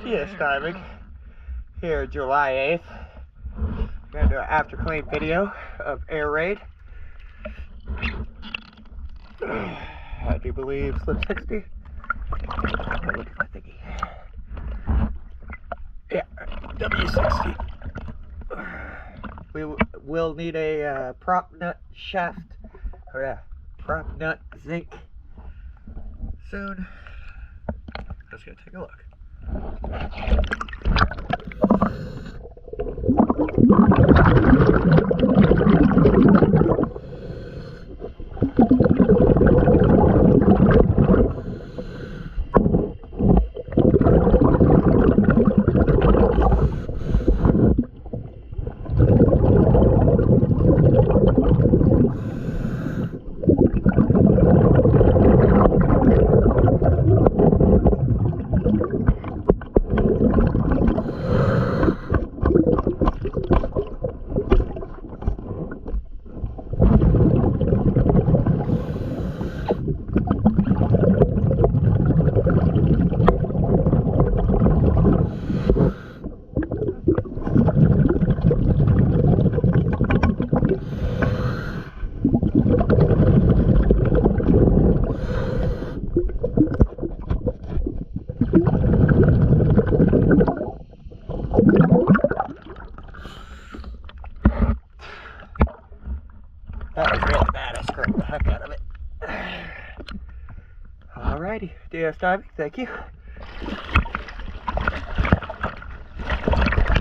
DS diving here July 8th. I'm going to do an after clean video of air raid. I do believe slip 60. Look at my thingy. Yeah, W60. We will need a prop nut shaft, or yeah, prop nut zinc soon. Let's go take a look. That was really bad. I scraped the heck out of it. Alrighty, DS diving, thank you.